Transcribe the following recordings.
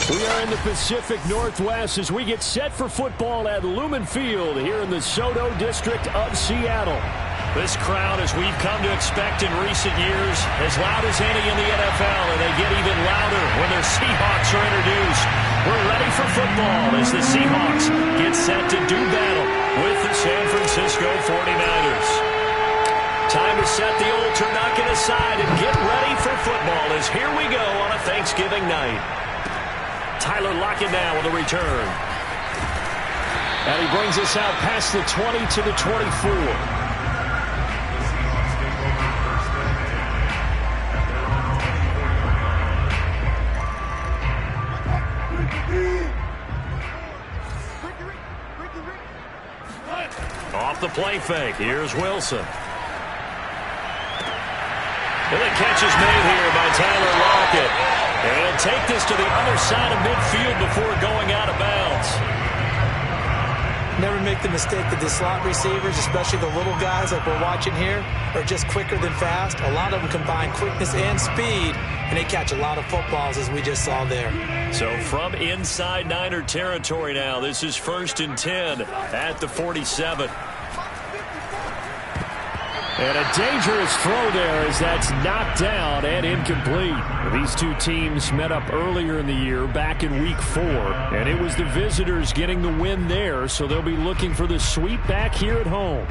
We are in the Pacific Northwest as we get set for football at Lumen Field here in the Soto District of Seattle. This crowd, as we've come to expect in recent years, as loud as any in the NFL, and they get even louder when their Seahawks are introduced. We're ready for football as the Seahawks get set to do battle with the San Francisco 49ers. Time to set the old turducken aside and get ready for football as here we go on a Thanksgiving night. Tyler Lockett now with a return. And he brings us out past the 20 to the 24. Off the play fake. Here's Wilson. And the catch is made here by Tyler Lockett. And he'll take this to the other side of midfield before going out of bounds. Never make the mistake that the slot receivers, especially the little guys like we're watching here, are just quicker than fast. A lot of them combine quickness and speed, and they catch a lot of footballs, as we just saw there. So from inside Niner territory now, this is 1st and 10 at the 47. And a dangerous throw there as that's knocked down and incomplete. These two teams met up earlier in the year, back in Week 4. And it was the visitors getting the win there, so they'll be looking for the sweep back here at home.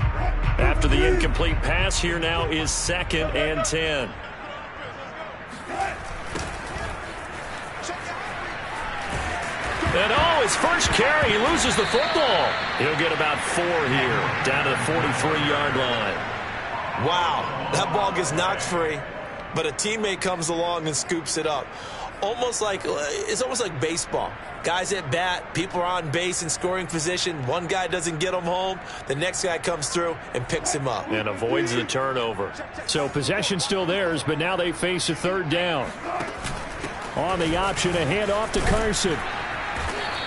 After the incomplete pass, here now is 2nd and 10. And his first carry, he loses the football. He'll get about 4 here, down to the 43-yard line. Wow, that ball gets knocked free, but a teammate comes along and scoops it up. It's almost like baseball. Guys at bat, people are on base in scoring position. One guy doesn't get him home. The next guy comes through and picks him up. And avoids the turnover. So possession still theirs, but now they face a 3rd down. On the option, a handoff to Carson.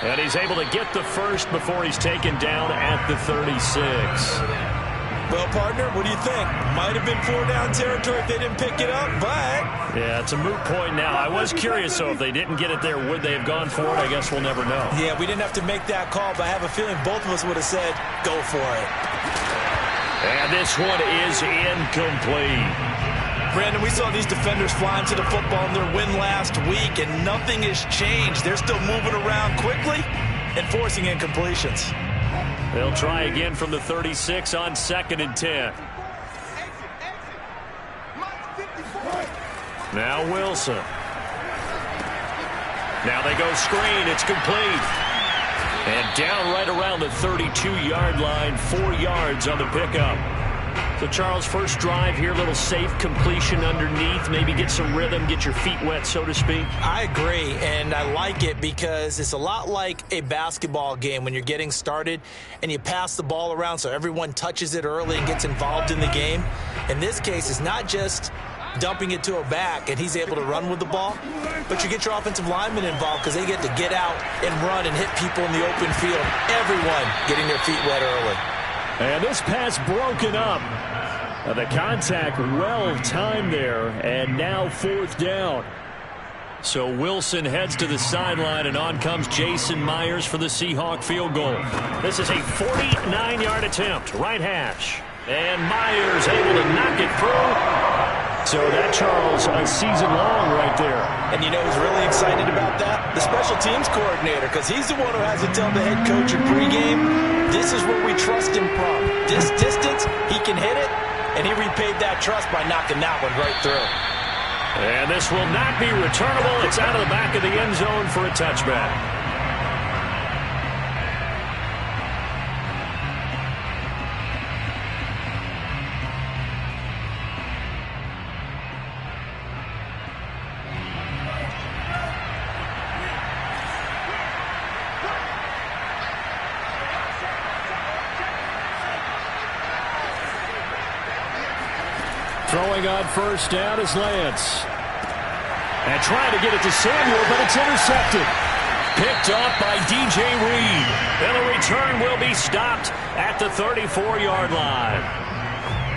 And he's able to get the first before he's taken down at the 36. Well, partner, what do you think? Might have been 4-down territory if they didn't pick it up, but... Yeah, it's a moot point now. I was curious, so if they didn't get it there, would they have gone for it? I guess we'll never know. Yeah, we didn't have to make that call, but I have a feeling both of us would have said, go for it. And this one is incomplete. Brandon, we saw these defenders flying to the football in their win last week, and nothing has changed. They're still moving around quickly and forcing incompletions. They'll try again from the 36 on 2nd and 10. Now Wilson. Now they go screen. It's complete. And down right around the 32-yard line, 4 yards on the pickup. So, Charles, first drive here, little safe completion underneath. Maybe get some rhythm, get your feet wet, so to speak. I agree, and I like it because it's a lot like a basketball game when you're getting started and you pass the ball around so everyone touches it early and gets involved in the game. In this case, it's not just dumping it to a back and he's able to run with the ball, but you get your offensive linemen involved because they get to get out and run and hit people in the open field. Everyone getting their feet wet early. And this pass broken up. The contact well timed there, and now 4th down. So Wilson heads to the sideline, and on comes Jason Myers for the Seahawk field goal. This is a 49-yard attempt, right hash. And Myers able to knock it through. So that, Charles, a season long right there. And you know who's really excited about that? The special teams coordinator, because he's the one who has to tell the head coach in pregame, this is where we trust him from. This distance, he can hit it, and he repaid that trust by knocking that one right through. And this will not be returnable. It's out of the back of the end zone for a touchback. Throwing on first down is Lance. And trying to get it to Samuel, but it's intercepted. Picked up by DJ Reed. And the return will be stopped at the 34-yard line.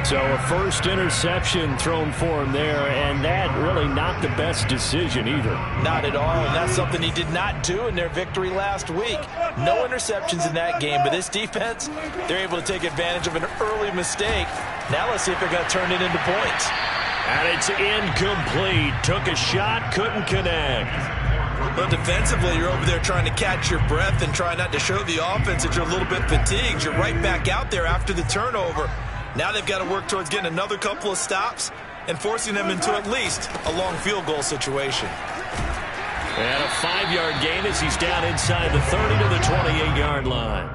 So a first interception thrown for him there, and that really not the best decision either. Not at all, and that's something he did not do in their victory last week. No interceptions in that game, but this defense, they're able to take advantage of an early mistake. Now let's see if they're going to turn it into points. And it's incomplete. Took a shot, couldn't connect. But defensively, you're over there trying to catch your breath and try not to show the offense that you're a little bit fatigued. You're right back out there after the turnover. Now they've got to work towards getting another couple of stops and forcing them into at least a long field goal situation. And a 5-yard gain as he's down inside the 30 to the 28-yard line.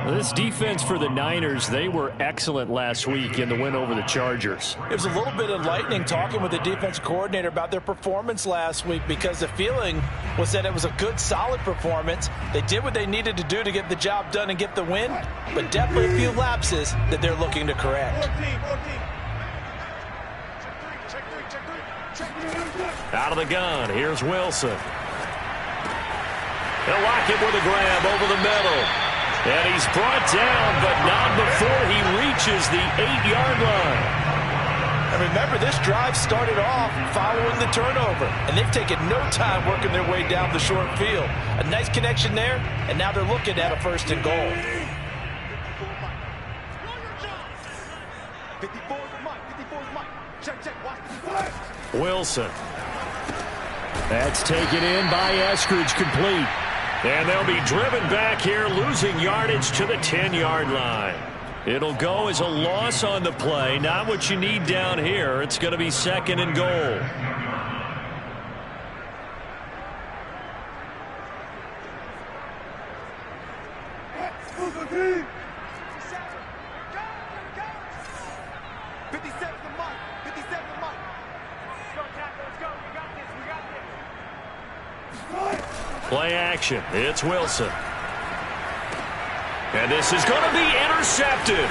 This defense for the Niners, they were excellent last week in the win over the Chargers. It was a little bit enlightening talking with the defensive coordinator about their performance last week because the feeling was that it was a good, solid performance. They did what they needed to do to get the job done and get the win, but definitely a few lapses that they're looking to correct. Out of the gun, here's Wilson. They'll lock it with a grab over the middle. And he's brought down, but not before he reaches the 8-yard line. And remember, this drive started off following the turnover, and they've taken no time working their way down the short field. A nice connection there, and now they're looking at a 1st and goal. Wilson. That's taken in by Eskridge, complete. And they'll be driven back here, losing yardage to the 10-yard line. It'll go as a loss on the play. Not what you need down here. It's going to be 2nd and goal. Play action. It's Wilson. And this is going to be intercepted.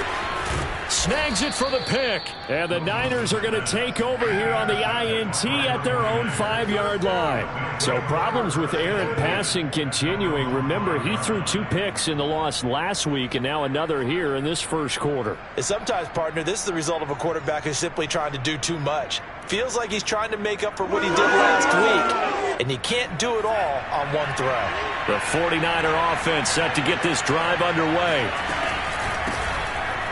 Snags it for the pick. And the Niners are going to take over here on the INT at their own 5-yard line. So problems with errant passing continuing. Remember, he threw 2 picks in the loss last week and now another here in this first quarter. And sometimes, partner, this is the result of a quarterback who's simply trying to do too much. Feels like he's trying to make up for what he did last week. And you can't do it all on one throw. The 49er offense set to get this drive underway.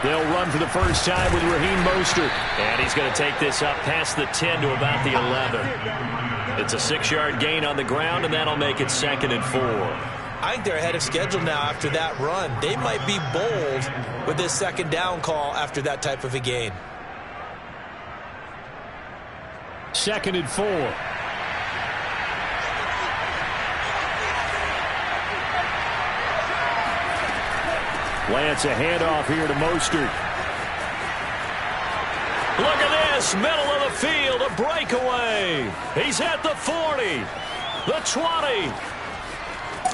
They'll run for the first time with Raheem Mostert. And he's going to take this up past the 10 to about the 11. It's a 6-yard gain on the ground, and that'll make it 2nd and 4. I think they're ahead of schedule now after that run. They might be bold with this 2nd down call after that type of a gain. 2nd and 4. Lance, a handoff here to Mostert. Look at this, middle of the field, a breakaway. He's at the 40, the 20.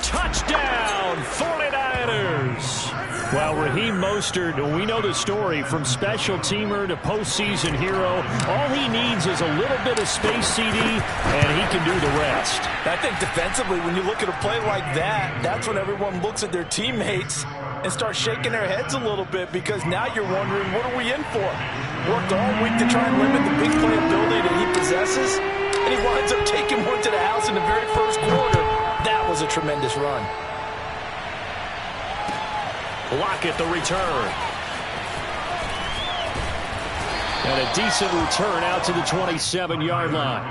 Touchdown, 49ers. Well, Raheem Mostert, we know the story, from special teamer to postseason hero. All he needs is a little bit of space, CD, and he can do the rest. I think defensively, when you look at a play like that, that's when everyone looks at their teammates and starts shaking their heads a little bit, because now you're wondering, what are we in for? Worked all week to try and limit the big play ability that he possesses, and he winds up taking one to the house in the very first quarter. That was a tremendous run. Lockett the return. And a decent return out to the 27-yard line.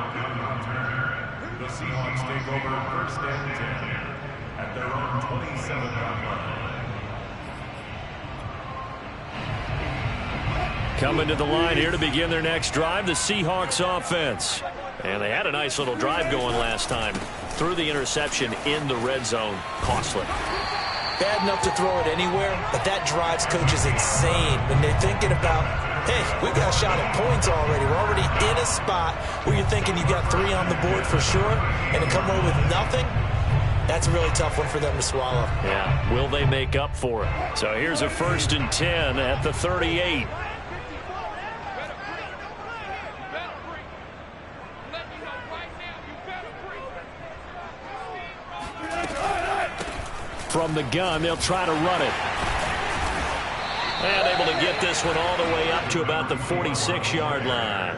The Seahawks take over 1st and 10 at their own 27-yard line. Coming to the line here to begin their next drive, the Seahawks offense. And they had a nice little drive going last time. Threw the interception in the red zone. Costly. Bad enough to throw it anywhere, but that drives coaches insane when they're thinking about, hey, we got a shot at points already. We're already in a spot where you're thinking you got 3 on the board for sure, and to come away with nothing, that's a really tough one for them to swallow. Yeah, will they make up for it? So here's a 1st and 10 at the 38. From the gun, they'll try to run it. And able to get this one all the way up to about the 46-yard line.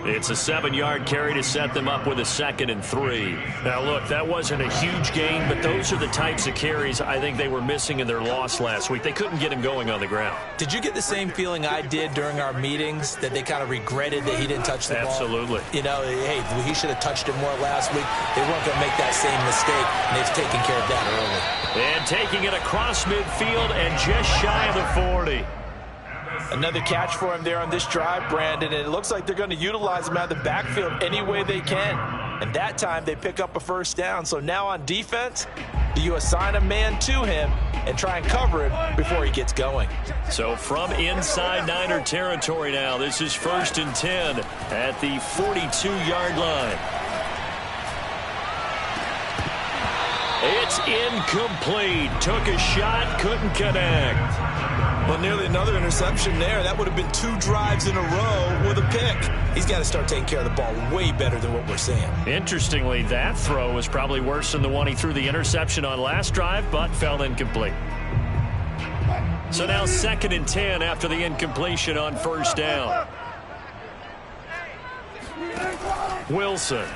It's a 7-yard carry to set them up with a 2nd and 3. Now, look, that wasn't a huge gain, but those are the types of carries I think they were missing in their loss last week. They couldn't get him going on the ground. Did you get the same feeling I did during our meetings, that they kind of regretted that he didn't touch the ball? Absolutely. You know, hey, he should have touched it more last week. They weren't going to make that same mistake, and they've taken care of that early. And taking it across midfield and just shy of the 40. Another catch for him there on this drive, Brandon, and it looks like they're going to utilize him out of the backfield any way they can. And that time they pick up a 1st down. So now on defense, you assign a man to him and try and cover him before he gets going. So from inside Niner territory now, this is 1st and 10 at the 42-yard line. It's incomplete. Took a shot, couldn't connect. Well, nearly another interception there. That would have been 2 drives in a row with a pick. He's got to start taking care of the ball way better than what we're seeing. Interestingly, that throw was probably worse than the one he threw the interception on last drive, but fell incomplete. So now 2nd and 10 after the incompletion on 1st down. Wilson.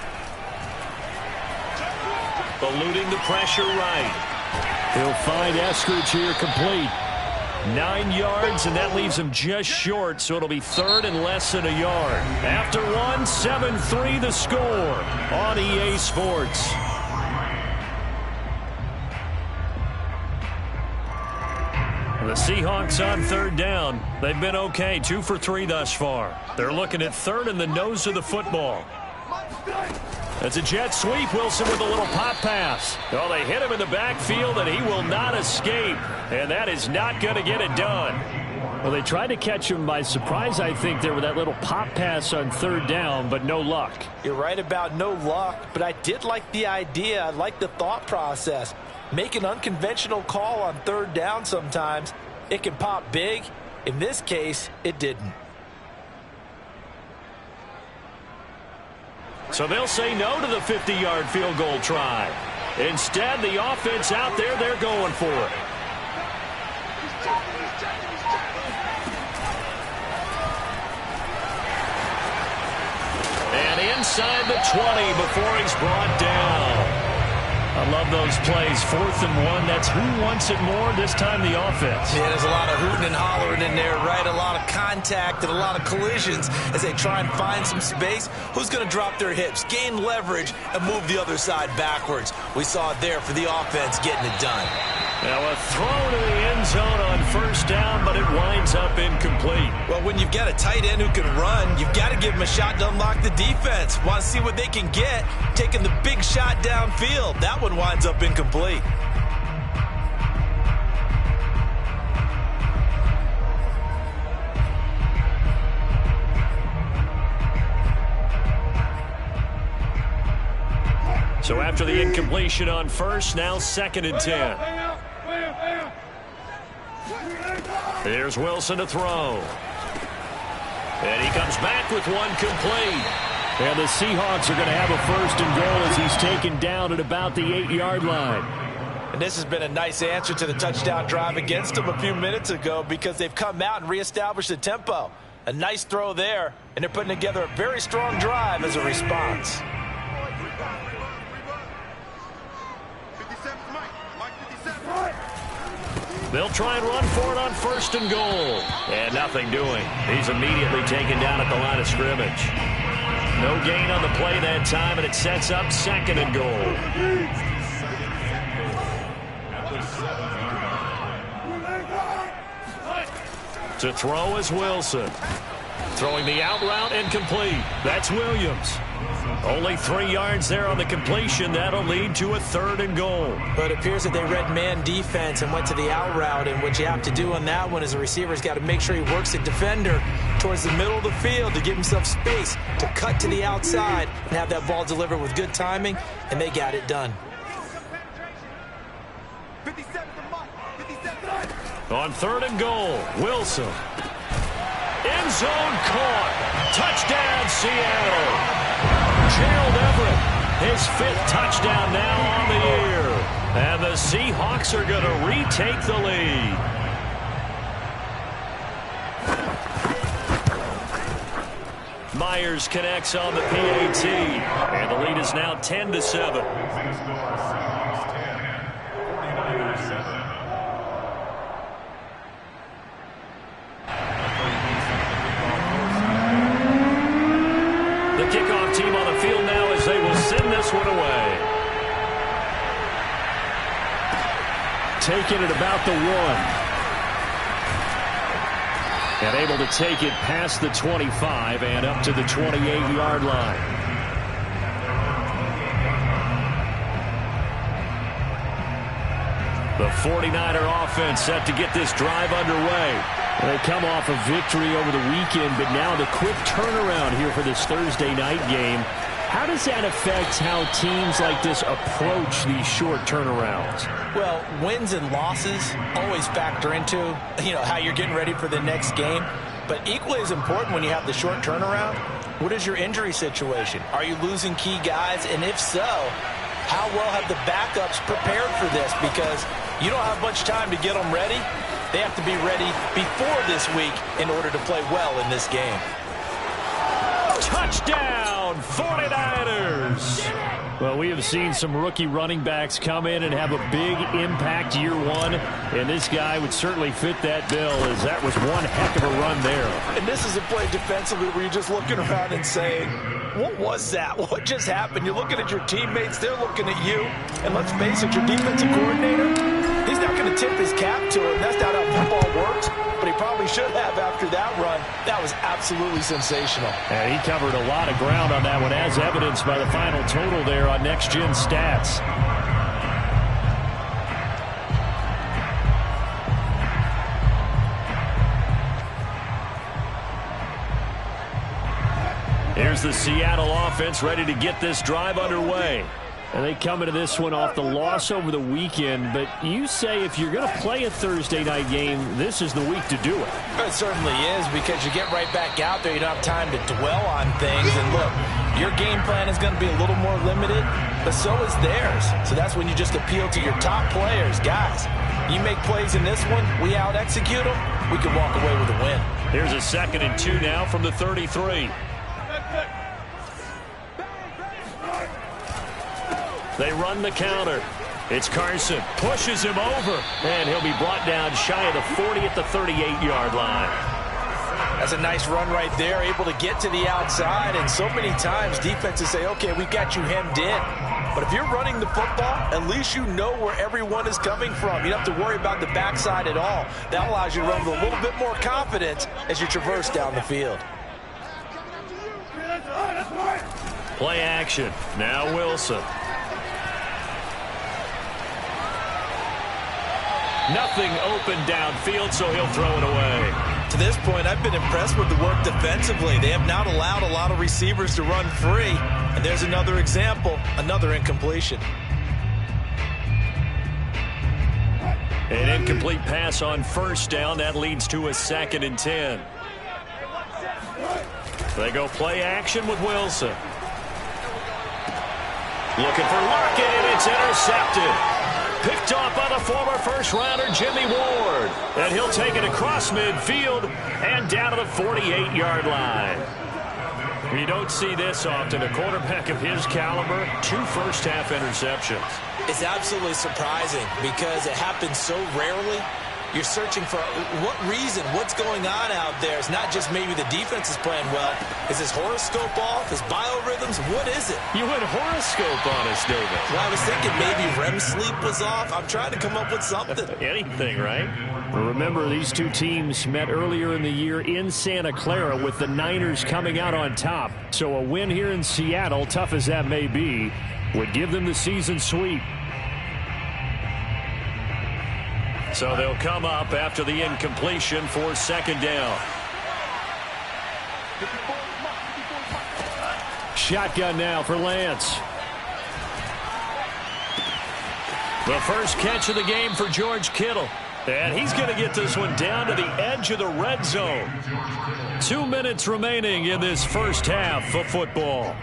Eluding the pressure right. He'll find Eskridge here complete. 9 yards, and that leaves him just short, so it'll be 3rd and less than a yard. After 1, 7-3 the score on EA Sports. The Seahawks on 3rd down. They've been okay, 2 for 3 thus far. They're looking at 3rd and the nose of the football. That's a jet sweep. Wilson with a little pop pass. Oh, they hit him in the backfield, and he will not escape. And that is not going to get it done. Well, they tried to catch him by surprise, I think, there with that little pop pass on 3rd down, but no luck. You're right about no luck, but I did like the idea. I like the thought process. Make an unconventional call on 3rd down sometimes. It can pop big. In this case, it didn't. So they'll say no to the 50-yard field goal try. Instead, the offense out there, they're going for it. And inside the 20 before he's brought down. I love those plays. 4th and 1. That's who wants it more, this time the offense. Yeah, there's a lot of hooting and hollering in there, right? A lot of contact and a lot of collisions as they try and find some space. Who's going to drop their hips, gain leverage, and move the other side backwards? We saw it there for the offense getting it done. Now a throw to the end zone on 1st down, but it winds up incomplete. Well, when you've got a tight end who can run, you've got to give him a shot to unlock the defense. Want to see what they can get, taking the big shot downfield. That one winds up incomplete. So after the incompletion on 1st, now 2nd and 10. Here's Wilson to throw. And he comes back with one complete. And the Seahawks are going to have a 1st and goal as he's taken down at about the 8-yard line. And this has been a nice answer to the touchdown drive against them a few minutes ago because they've come out and reestablished the tempo. A nice throw there, and they're putting together a very strong drive as a response. They'll try and run for it on 1st and goal. And nothing doing. He's immediately taken down at the line of scrimmage. No gain on the play that time, and it sets up 2nd and goal. To throw is Wilson. Throwing the out route incomplete. That's Williams. Only 3 yards there on the completion. That'll lead to a 3rd and goal. But it appears that they read man defense and went to the out route. And what you have to do on that one is the receiver's got to make sure he works the defender towards the middle of the field to give himself space to cut to the outside and have that ball delivered with good timing. And they got it done. On 3rd and goal, Wilson. End zone caught. Touchdown, Seattle. Gerald Everett, his 5th touchdown now on the year. And the Seahawks are going to retake the lead. Myers connects on the PAT, and the lead is now 10-7. The kickoff team on the field now as they will send this one away. Taking it about the 1. And able to take it past the 25 and up to the 28-yard line. The 49er offense set to get this drive underway. They come off a victory over the weekend, but now the quick turnaround here for this Thursday night game. How does that affect how teams like this approach these short turnarounds? Well, wins and losses always factor into, how you're getting ready for the next game. But equally as important when you have the short turnaround, what is your injury situation? Are you losing key guys? And if so, how well have the backups prepared for this? Because you don't have much time to get them ready. They have to be ready before this week in order to play well in this game. Touchdown, 49ers! Well, we have seen some rookie running backs come in and have a big impact year one, and this guy would certainly fit that bill, as that was one heck of a run there. And this is a play defensively where you're just looking around and saying, what was that? What just happened? You're looking at your teammates, they're looking at you, and let's face it, your defensive coordinator, he's not going to tip his cap to him. That's not how football works. But he probably should have after that run. That was absolutely sensational. And he covered a lot of ground on that one, as evidenced by the final total there on Next Gen Stats. Here's the Seattle offense ready to get this drive underway. And they come into this one off the loss over the weekend. But you say if you're going to play a Thursday night game, this is the week to do it. It certainly is, because you get right back out there. You don't have time to dwell on things. And look, your game plan is going to be a little more limited, but so is theirs. So that's when you just appeal to your top players. Guys, you make plays in this one, we out-execute them, we can walk away with a win. Here's a 2nd and 2 now from the 33. They run the counter. It's Carson. Pushes him over. And he'll be brought down shy of the 40 at the 38-yard line. That's a nice run right there, able to get to the outside. And so many times defenses say, okay, we've got you hemmed in. But if you're running the football, at least you know where everyone is coming from. You don't have to worry about the backside at all. That allows you to run with a little bit more confidence as you traverse down the field. Play action. Now Wilson. Nothing open downfield, so he'll throw it away. To this point, I've been impressed with the work defensively. They have not allowed a lot of receivers to run free. And there's another example, another incompletion. An incomplete pass on 1st down. That leads to a 2nd and 10. They go play action with Wilson. Looking for Larkin, and it's intercepted. Picked off by the former first-rounder Jimmy Ward. And he'll take it across midfield and down to the 48-yard line. You don't see this often. A quarterback of his caliber, 2 first-half interceptions. It's absolutely surprising because it happens so rarely. You're searching for what reason, what's going on out there. It's not just maybe the defense is playing well. Is his horoscope off? His biorhythms? What is it? You went horoscope on us, David. Well, I was thinking maybe REM sleep was off. I'm trying to come up with something. Anything, right? Well, remember, these two teams met earlier in the year in Santa Clara with the Niners coming out on top. So a win here in Seattle, tough as that may be, would give them the season sweep. So they'll come up after the incompletion for 2nd down. Shotgun now for Lance. The first catch of the game for George Kittle. And he's going to get this one down to the edge of the red zone. 2 minutes remaining in this first half of football.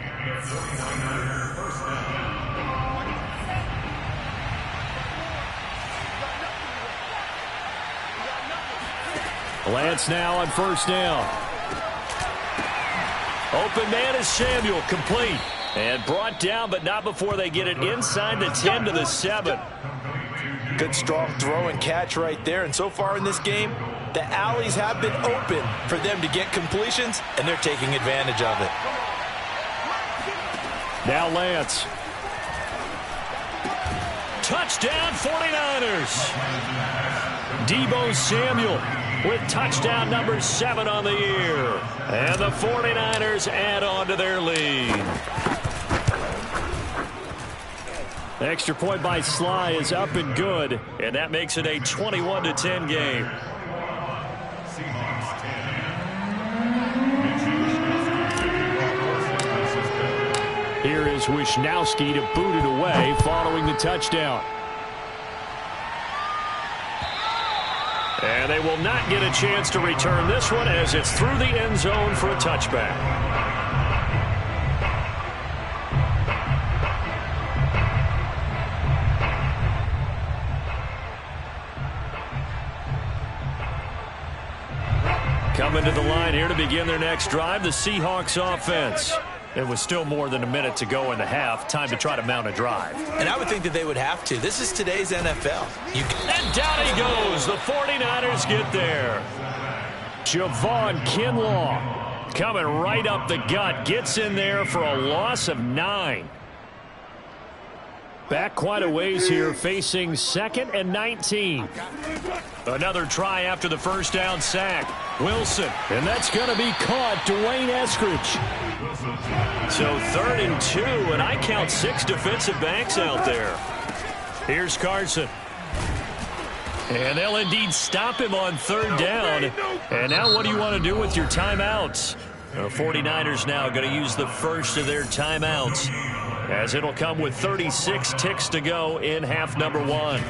Lance now on 1st down. Open man is Samuel, complete. And brought down, but not before they get it inside the 10 to the 7. Good strong throw and catch right there. And so far in this game, the alleys have been open for them to get completions, and they're taking advantage of it. Now Lance. Touchdown 49ers. Deebo Samuel with touchdown number 7 on the year. And the 49ers add on to their lead. Extra point by Sly is up and good, and that makes it a 21-10 game. Here is Wisnowski to boot it away following the touchdown. And they will not get a chance to return this one as it's through the end zone for a touchback. Coming to the line here to begin their next drive, the Seahawks offense. It was still more than a minute to go in the half. Time to try to mount a drive. And I would think that they would have to. This is today's NFL. And down he goes. The 49ers get there. Javon Kinlaw coming right up the gut. Gets in there for a loss of 9. Back quite a ways here, facing 2nd and 19. Another try after the first down sack. Wilson, and that's going to be caught. Dwayne Eskridge. So 3rd and 2, and I count 6 defensive backs out there. Here's Carson. And they'll indeed stop him on 3rd down. And now what do you want to do with your timeouts? The 49ers now going to use the first of their timeouts, as it'll come with 36 ticks to go in half number 1.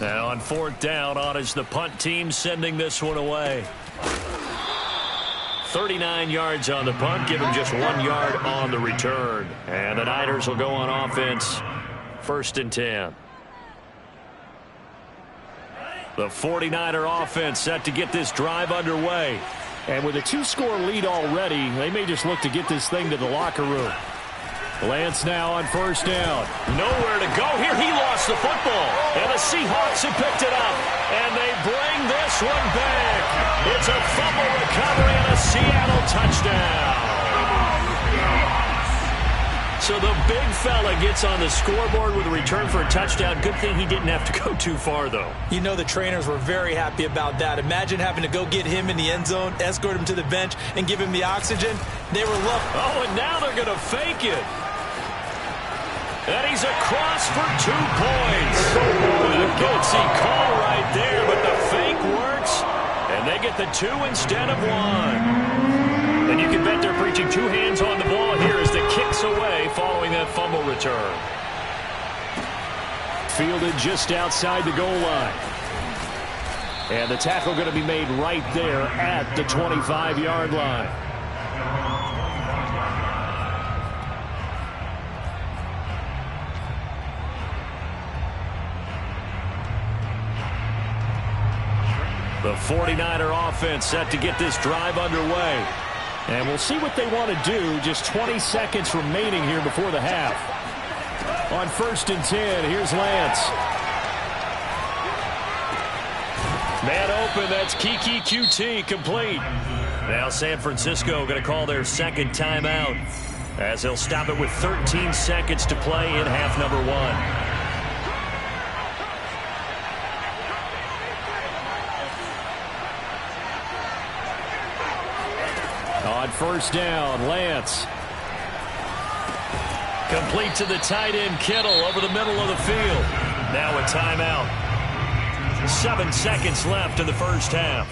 Now on 4th down, on is the punt team sending this one away. 39 yards on the punt, give him just 1 yard on the return. And the Niners will go on offense, 1st and 10. The 49er offense set to get this drive underway. And with a 2-score lead already, they may just look to get this thing to the locker room. Lance now on 1st down. Nowhere to go here. He lost the football. And the Seahawks have picked it up. And they bring this one back. It's a fumble recovery and a Seattle touchdown. So the big fella gets on the scoreboard with a return for a touchdown. Good thing he didn't have to go too far, though. You know the trainers were very happy about that. Imagine having to go get him in the end zone, escort him to the bench, and give him the oxygen. They were loving. Oh, and now they're going to fake it. And he's across for 2 points. A gutsy call right there, but the fake works. And they get the 2 instead of 1. And you can bet they're preaching 2 hands on the ball here as the kick's away following that fumble return. Fielded just outside the goal line. And the tackle going to be made right there at the 25-yard line. The 49er offense set to get this drive underway. And we'll see what they want to do. Just 20 seconds remaining here before the half. On 1st and 10, here's Lance. Man open, that's Kiki QT, complete. Now San Francisco going to call their 2nd timeout, as they'll stop it with 13 seconds to play in half number 1. On 1st down, Lance. Complete to the tight end, Kittle, over the middle of the field. Now a timeout. 7 seconds left in the first half.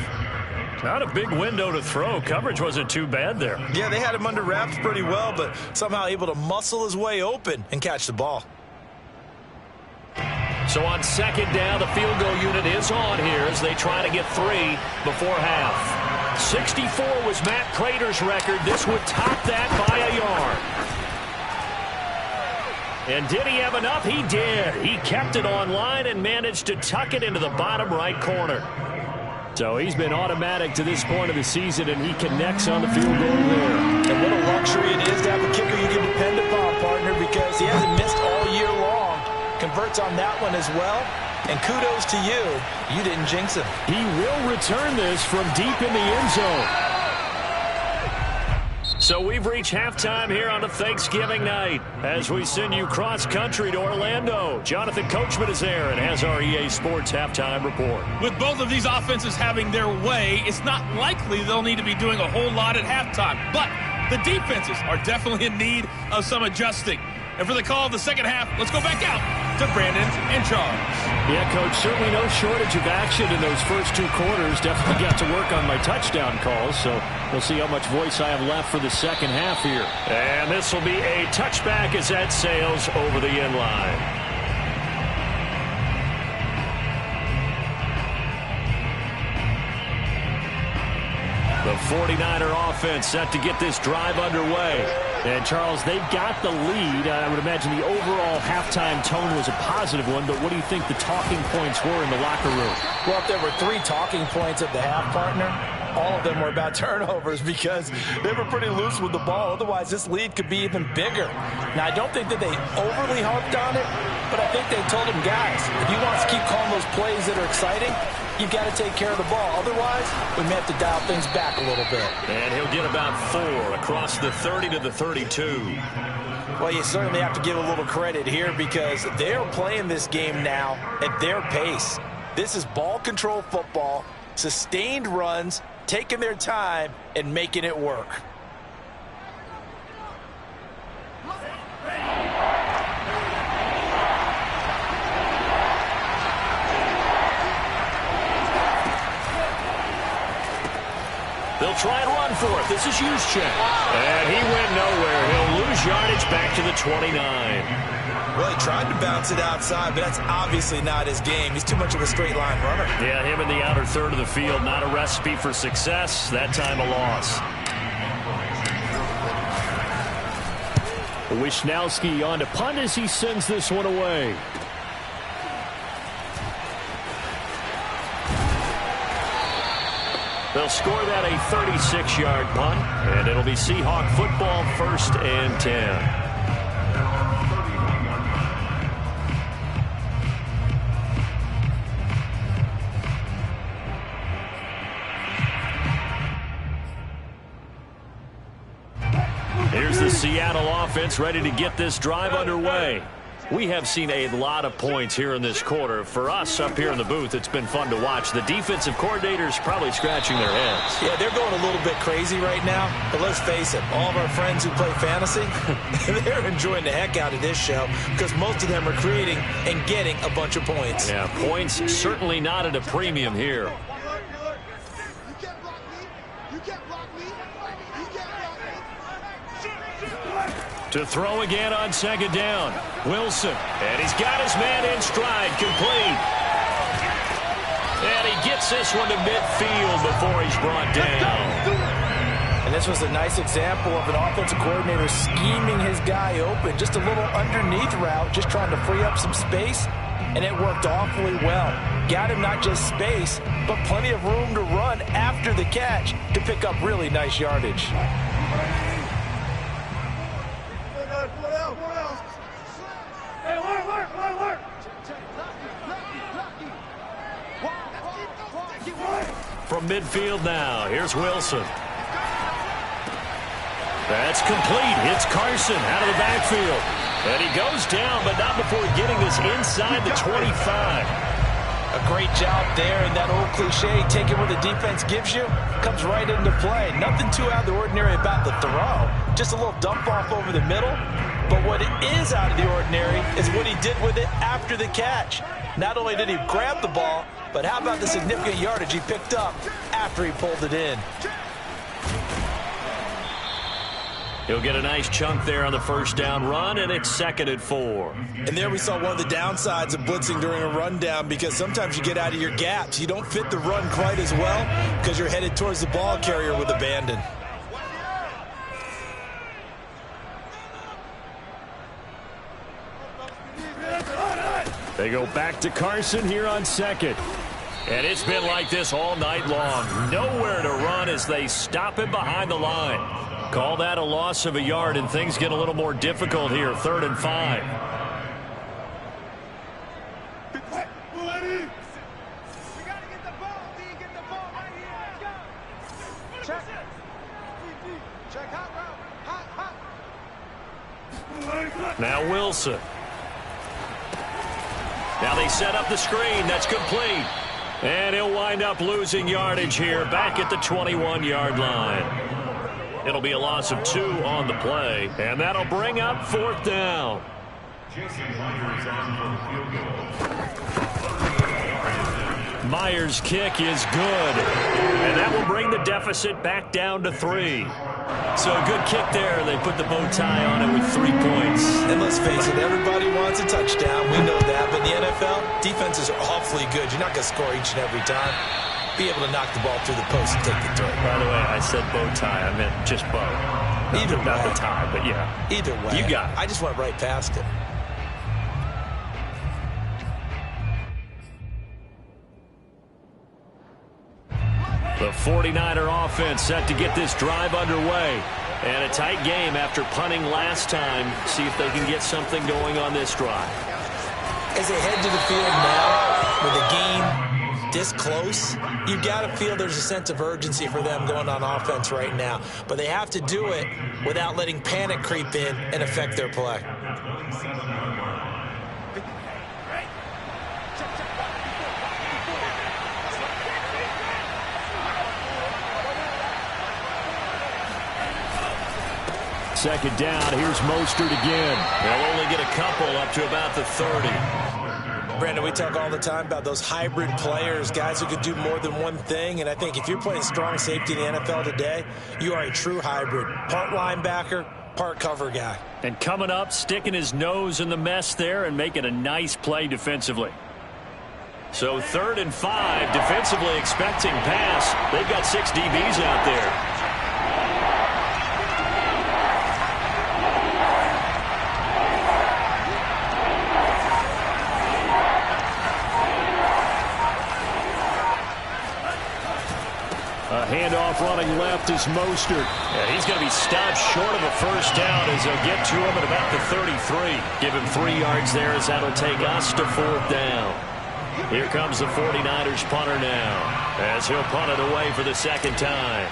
Not a big window to throw. Coverage wasn't too bad there. Yeah, they had him under wraps pretty well, but somehow able to muscle his way open and catch the ball. So on 2nd down, the field goal unit is on here as they try to get 3 before half. 64 was Matt Prater's record. This would top that by a yard. And did he have enough? He did. He kept it on line and managed to tuck it into the bottom right corner. So he's been automatic to this point of the season, and he connects on the field goal there. And what a luxury it is to have a kicker you can depend upon, partner, because he hasn't missed all year long. Converts on that one as well. And kudos to you. You didn't jinx him. He will return this from deep in the end zone. So we've reached halftime here on a Thanksgiving night as we send you cross-country to Orlando. Jonathan Coachman is there and has our EA Sports halftime report. With both of these offenses having their way, it's not likely they'll need to be doing a whole lot at halftime. But the defenses are definitely in need of some adjusting. And for the call of the second half, let's go back out to Brandon and Charles. Yeah, Coach, certainly no shortage of action in those first two quarters. Definitely got to work on my touchdown calls, so we'll see how much voice I have left for the second half here. And this will be a touchback as that sails over the end line. The 49er offense set to get this drive underway. And, Charles, they've got the lead. I would imagine the overall halftime tone was a positive one, but what do you think the talking points were in the locker room? Well, if there were 3 talking points at the half, partner, all of them were about turnovers because they were pretty loose with the ball. Otherwise, this lead could be even bigger. Now, I don't think that they overly harped on it, but I think they told them, guys, if you want us to keep calling those plays that are exciting, you've got to take care of the ball. Otherwise, we may have to dial things back a little bit. And he'll get about 4 across the 30 to the 32. Well, you certainly have to give a little credit here because they're playing this game now at their pace. This is ball control football, sustained runs, taking their time, and making it work. They'll try and run for it. This is Juszczyk. And he went nowhere. He'll lose yardage back to the 29. Well, he tried to bounce it outside, but that's obviously not his game. He's too much of a straight line runner. Yeah, him in the outer third of the field. Not a recipe for success. That time a loss. Wisnowski on to punt as he sends this one away. They'll score that a 36-yard punt, and it'll be Seahawk football, 1st and 10. Here's the Seattle offense ready to get this drive underway. We have seen a lot of points here in this quarter. For us up here in the booth, it's been fun to watch. The defensive coordinators probably scratching their heads. Yeah, they're going a little bit crazy right now. But let's face it, all of our friends who play fantasy, they're enjoying the heck out of this show because most of them are creating and getting a bunch of points. Yeah, points certainly not at a premium here. To throw again on 2nd down. Wilson. And he's got his man in stride. Complete. And he gets this one to midfield before he's brought down. And this was a nice example of an offensive coordinator scheming his guy open. Just a little underneath route, just trying to free up some space. And it worked awfully well. Got him not just space, but plenty of room to run after the catch to pick up really nice yardage. From midfield now, here's Wilson. That's complete. Hits Carson out of the backfield. And he goes down, but not before getting this inside the 25. A great job there, and that old cliche, take it where the defense gives you, comes right into play. Nothing too out of the ordinary about the throw. Just a little dump off over the middle. But what is out of the ordinary is what he did with it after the catch. Not only did he grab the ball, but how about the significant yardage he picked up after he pulled it in? He'll get a nice chunk there on the 1st down run, and it's 2nd and 4. And there we saw one of the downsides of blitzing during a rundown because sometimes you get out of your gaps. You don't fit the run quite as well because you're headed towards the ball carrier with abandon. They go back to Carson here on 2nd. And it's been like this all night long. Nowhere to run as they stop him behind the line. Call that a loss of a yard, and things get a little more difficult here. 3rd and 5. Now Wilson. Now they set up the screen. That's complete. And he'll wind up losing yardage here back at the 21-yard line. It'll be a loss of 2 on the play, and that'll bring up 4th down. Myers' kick is good, and that will bring the deficit back down to 3. So a good kick there. They put the bow tie on it with 3 points. And let's face it, everybody wants a touchdown. We know that. But in the NFL, defenses are awfully good. You're not going to score each and every time. Be able to knock the ball through the post and take the throw. By the way, I said bow tie. I meant just bow. Either way. Not the tie, but yeah. Either way. You got it. I just went right past it. The 49er offense set to get this drive underway. And a tight game after punting last time. See if they can get something going on this drive. As they head to the field now, with a game this close, you've got to feel there's a sense of urgency for them going on offense right now. But they have to do it without letting panic creep in and affect their play. Second down, here's Mostert again. They'll only get a couple up to about the 30. Brandon, we talk all the time about those hybrid players, guys who could do more than one thing. And I think if you're playing strong safety in the NFL today, you are a true hybrid. Part linebacker, part cover guy. And coming up, sticking his nose in the mess there and making a nice play defensively. So 3rd and 5, defensively expecting pass. They've got 6 DBs out there. Handoff running left is Mostert. And he's going to be stopped short of a first down as they'll get to him at about the 33. Give him 3 yards there as that'll take us to 4th down. Here comes the 49ers punter now as he'll punt it away for the 2nd time.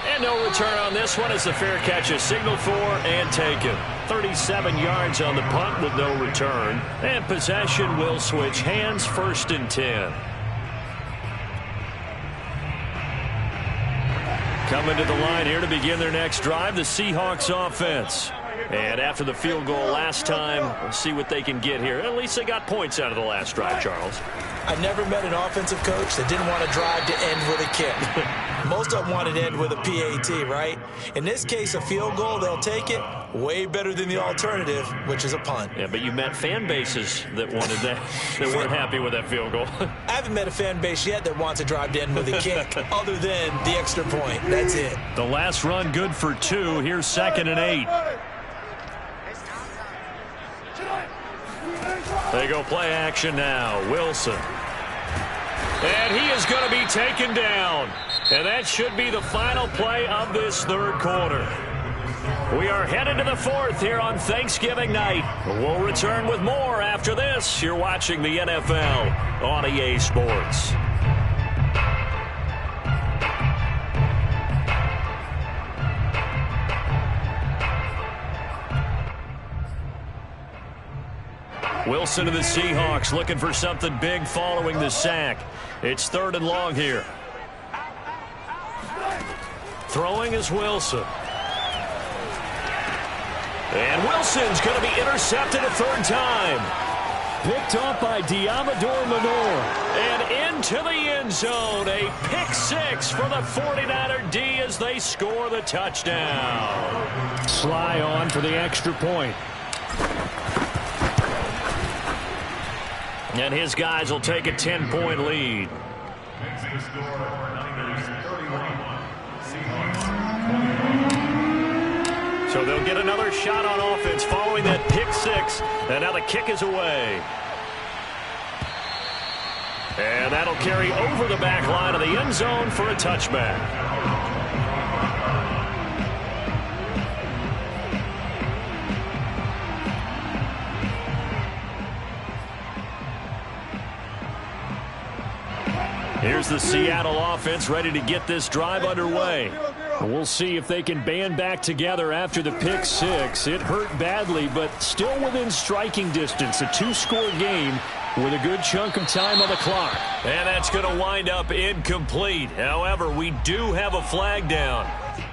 And no return on this one as the fair catch is signaled for and taken. 37 yards on the punt with no return. And possession will switch hands, 1st and 10. Coming to the line here to begin their next drive, the Seahawks offense. And after the field goal last time, we'll see what they can get here. At least they got points out of the last drive, Charles. I've never met an offensive coach that didn't want to drive to end with a kick. Most of them wanted to end with a PAT, right? In this case, a field goal, they'll take it. Way better than the alternative, which is a punt. Yeah, but you met fan bases that wanted that, that weren't happy with that field goal. I haven't met a fan base yet that wants to drive to end with a kick, other than the extra point. That's it. The last run good for 2. Here's 2nd and 8. They go play action now. Wilson. And he is going to be taken down. And that should be the final play of this 3rd quarter. We are headed to the 4th here on Thanksgiving night. We'll return with more after this. You're watching the NFL on EA Sports. Wilson to the Seahawks looking for something big following the sack. It's 3rd and long here. Throwing is Wilson. And Wilson's going to be intercepted a 3rd time. Picked off by Diamador Lenore. And into the end zone. A pick 6 for the 49er D as they score the touchdown. Sly on for the extra point. And his guys will take a 10-point lead. Makes the score Niners 31, Seahawks. So So they'll get another shot on offense following that pick six. And now the kick is away. And that'll carry over the back line of the end zone for a touchback. Here's the Seattle offense ready to get this drive underway. We'll see if they can band back together after the pick six. It hurt badly, but still within striking distance. A two-score game with a good chunk of time on the clock. And that's going to wind up incomplete. However, we do have a flag down.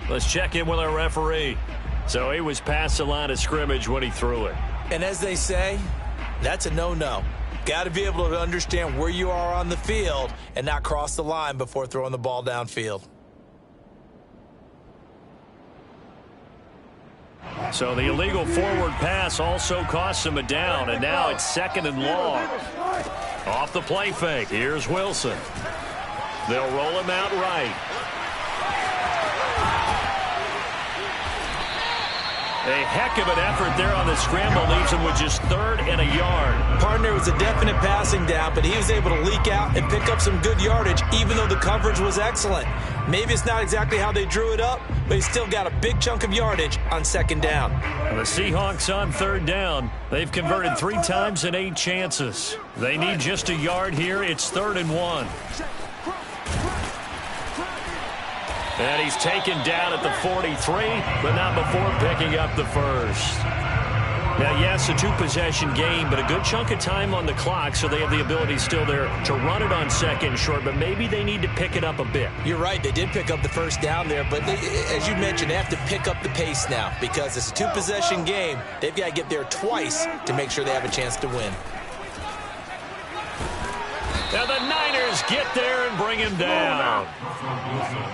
Let's check in with our referee. So he was past the line of scrimmage when he threw it. And as they say, that's a no-no. Got to be able to understand where you are on the field and not cross the line before throwing the ball downfield. So the illegal forward pass also costs him a down, and now it's 2nd and long. Off the play fake, here's Wilson. They'll roll him out right. A heck of an effort there on the scramble leaves him with just 3rd and a yard. Partner was a definite passing down, but he was able to leak out and pick up some good yardage, even though the coverage was excellent. Maybe it's not exactly how they drew it up, but he still got a big chunk of yardage on 2nd down. The Seahawks on 3rd down. They've converted 3 times in 8 chances. They need just a yard here. It's 3rd and 1. And he's taken down at the 43, but not before picking up the first. Now, yes, a 2-possession game, but a good chunk of time on the clock, so they have the ability still there to run it on 2nd short, but maybe they need to pick it up a bit. You're right. They did pick up the first down there, but as you mentioned, they have to pick up the pace now because it's a 2-possession game. They've got to get there twice to make sure they have a chance to win. Now the Niners get there and bring him down.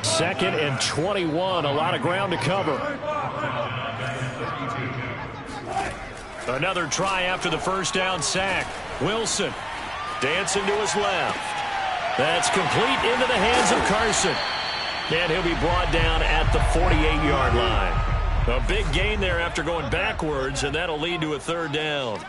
2nd and 21, a lot of ground to cover. Another try after the first down sack. Wilson dancing to his left. That's complete into the hands of Carson. And he'll be brought down at the 48-yard line. A big gain there after going backwards, and that'll lead to a 3rd down.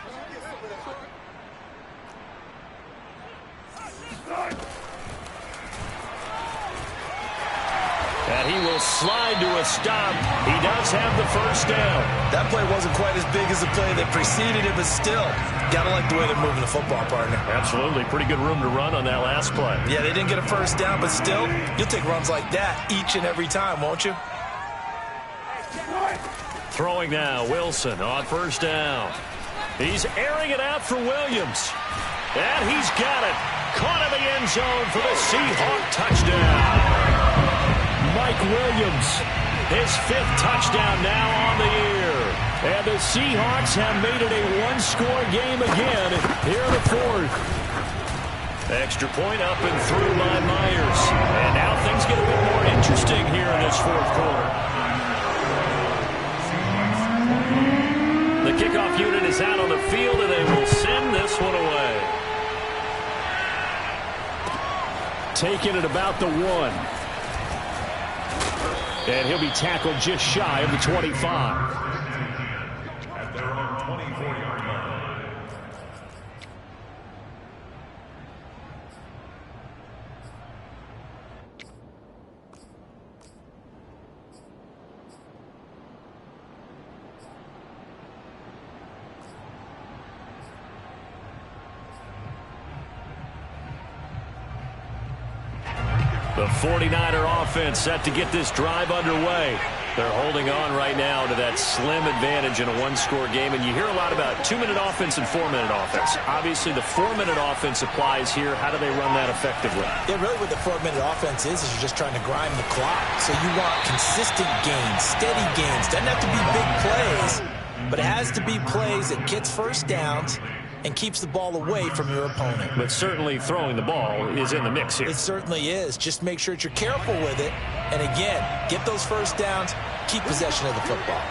And he will slide to a stop. He does have the first down. That play wasn't quite as big as the play that preceded it, but still, got to like the way they're moving the football, partner. Absolutely. Pretty good room to run on that last play. Yeah, they didn't get a first down, but still, you'll take runs like that each and every time, won't you? Throwing now, Wilson on 1st down. He's airing it out for Williams. And he's got it. Caught in the end zone for the Seahawk touchdown. Mike Williams, his 5th touchdown now on the year. And the Seahawks have made it a 1-score game again here in the 4th. Extra point up and through by Myers. And now things get a bit more interesting here in this 4th quarter. The kickoff unit is out on the field, and they will send this one away. Taking it about the 1. And he'll be tackled just shy of the 25. At their own 24-yard line. The 49er offense set to get this drive underway. They're holding on right now to that slim advantage in a 1-score game. And you hear a lot about 2-minute offense and 4-minute offense. Obviously, the 4-minute offense applies here. How do they run that effectively? Yeah, really what the 4-minute offense is you're just trying to grind the clock. So you want consistent gains, steady gains. Doesn't have to be big plays, but it has to be plays that gets first downs and keeps the ball away from your opponent. But certainly throwing the ball is in the mix here. It certainly is. Just make sure that you're careful with it. And again, get those first downs, keep possession of the football.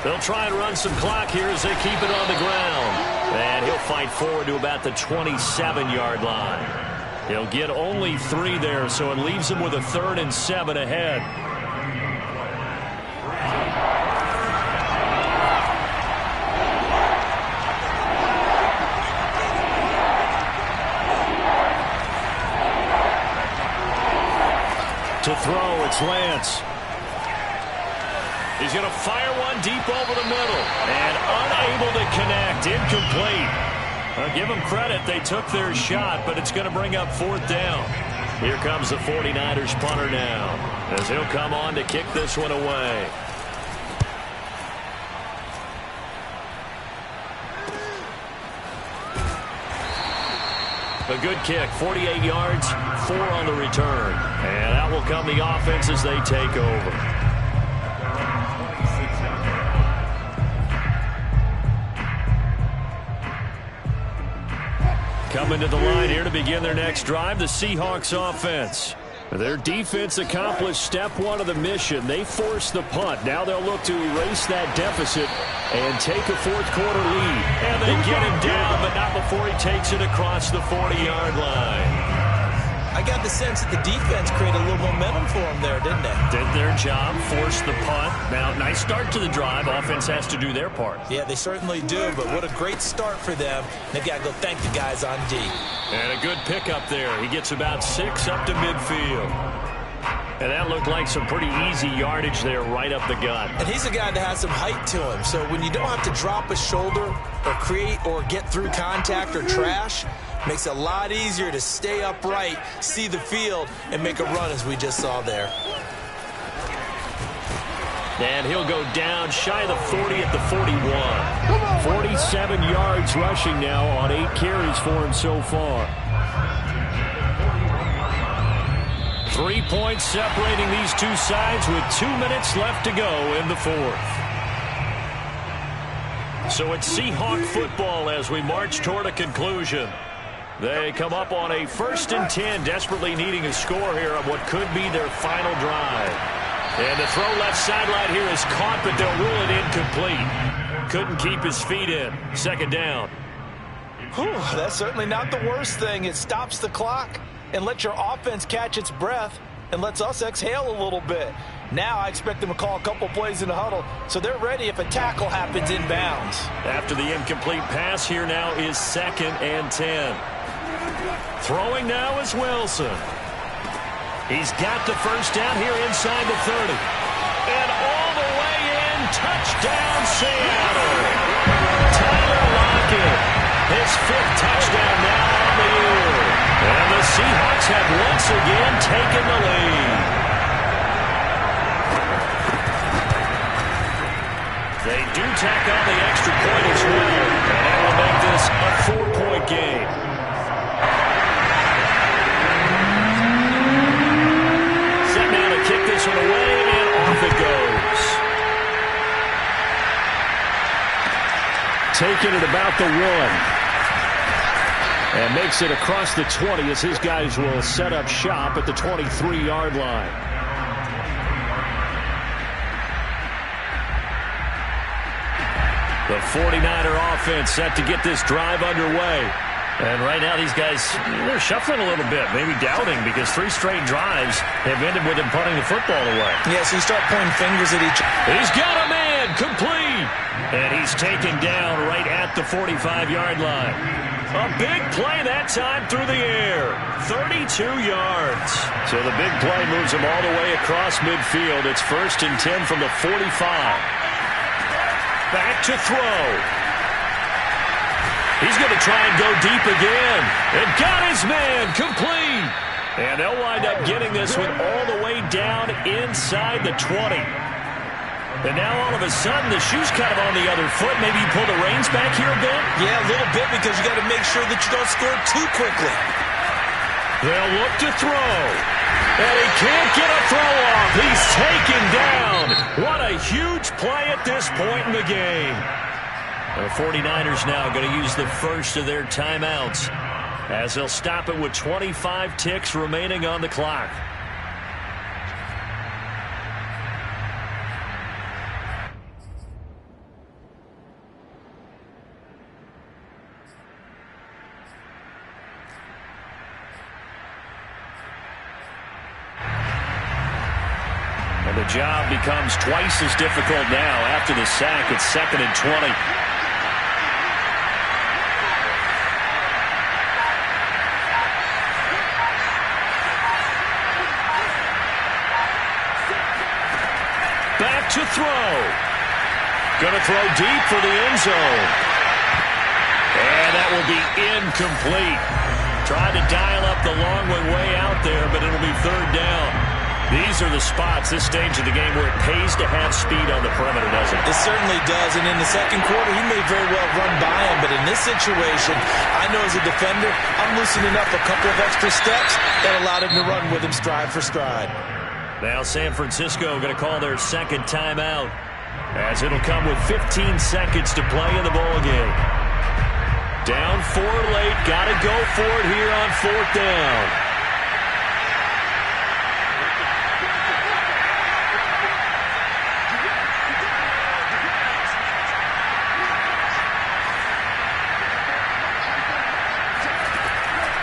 They'll try and run some clock here as they keep it on the ground. And he'll fight forward to about the 27-yard line. He'll get only 3 there, so it leaves him with a 3rd and 7 ahead. To throw, it's Lance. He's going to fire one deep over the middle. And unable to connect. Incomplete. I'll give them credit. They took their shot, but it's going to bring up 4th down. Here comes the 49ers punter now, as he'll come on to kick this one away. A good kick, 48 yards, 4 on the return. And out will come the offense as they take over. Coming to the line here to begin their next drive, the Seahawks offense. Their defense accomplished step 1 of the mission. They forced the punt. Now they'll look to erase that deficit and take a 4th quarter lead. And they get him down, but not before he takes it across the 40-yard line. I got the sense that the defense created a little momentum for them there, didn't they? Did their job, forced the punt. Now, nice start to the drive. Offense has to do their part. Yeah, they certainly do, but what a great start for them. They've got to go thank the guys on D. And a good pickup there. He gets about 6 up to midfield. And that looked like some pretty easy yardage there right up the gut. And he's a guy that has some height to him, so when you don't have to drop a shoulder or create or get through contact or trash, makes it a lot easier to stay upright, see the field, and make a run as we just saw there. And he'll go down shy of the 40 at the 41. 47 yards rushing now on 8 carries for him so far. 3 points separating these two sides with 2 minutes left to go in the 4th. So it's Seahawk football as we march toward a conclusion. They come up on a 1st and 10, desperately needing a score here on what could be their final drive. And the throw left sideline here is caught, but they'll rule it incomplete. Couldn't keep his feet in. 2nd down. Whew, that's certainly not the worst thing. It stops the clock and lets your offense catch its breath and lets us exhale a little bit. Now I expect them to call a couple plays in the huddle, so they're ready if a tackle happens inbounds. After the incomplete pass, here now is 2nd and 10. Throwing now is Wilson. He's got the 1st down here inside the 30. And all the way in, touchdown Seattle. Tyler Lockett, his 5th touchdown now on the year. And the Seahawks have once again taken the lead. They do tack on the extra point as well. And that will make this a 4-point game. Set now to kick this one away, and off it goes. Taking it about the 1. And makes it across the 20 as his guys will set up shop at the 23-yard line. The 49er offense set to get this drive underway. And right now these guys, they're shuffling a little bit, maybe doubting, because 3 straight drives have ended with them punting the football away. Yeah, so you start pointing fingers at each other. He's got a man, complete. And he's taken down right at the 45-yard line. A big play that time through the air. 32 yards. So the big play moves him all the way across midfield. It's 1st and 10 from the 45. Back to throw. He's going to try and go deep again. And got his man, complete. And they'll wind up getting this one all the way down inside the 20. And now all of a sudden the shoe's kind of on the other foot. Maybe you pull the reins back here a bit? Yeah, a little bit, because you got to make sure that you don't score too quickly. They'll look to throw. And he can't get a throw off. He's taken down. What a huge play at this point in the game. The 49ers now going to use the first of their timeouts as they'll stop it with 25 ticks remaining on the clock. And the job becomes twice as difficult now after the sack. It's 2nd and 20. to throw. Going to throw deep for the end zone. And that will be incomplete. Tried to dial up the long one way out there, but it'll be third down. These are the spots, this stage of the game, where it pays to have speed on the perimeter, doesn't it? It certainly does, and in the second quarter, he may very well run by him, but in this situation, I know as a defender, I'm loosening up a couple of extra steps that allowed him to run with him stride for stride. Now San Francisco going to call their second timeout, as it'll come with 15 seconds to play in the ballgame. Down 4 late, got to go for it here on fourth down.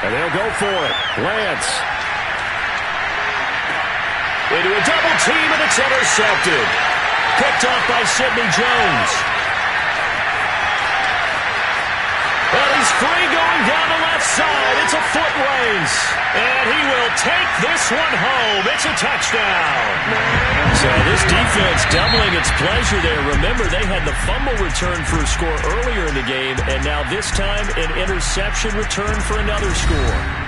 And they'll go for it. Lance. Into a double team, and it's intercepted. Picked off by Sidney Jones. Well, he's free going down the left side. It's a foot race. And he will take this one home. It's a touchdown. So this defense doubling its pleasure there. Remember, they had the fumble return for a score earlier in the game, and now this time an interception return for another score.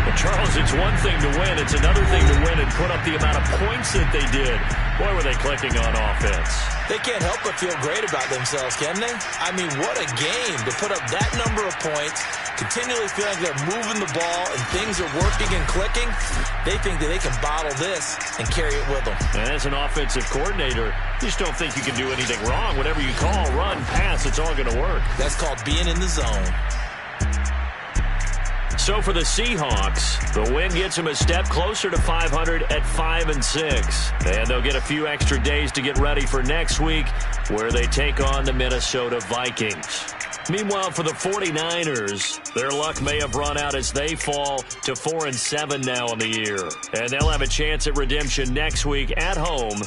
But Charles, it's one thing to win. It's another thing to win and put up the amount of points that they did. Boy, were they clicking on offense. They can't help but feel great about themselves, can they? I mean, what a game to put up that number of points, continually feeling like they're moving the ball and things are working and clicking. They think that they can bottle this and carry it with them. And as an offensive coordinator, you just don't think you can do anything wrong. Whatever you call, run, pass, it's all going to work. That's called being in the zone. So for the Seahawks, the win gets them a step closer to 500 at 5-6. And they'll get a few extra days to get ready for next week, where they take on the Minnesota Vikings. Meanwhile, for the 49ers, their luck may have run out as they fall to 4-7 now in the year. And they'll have a chance at redemption next week at home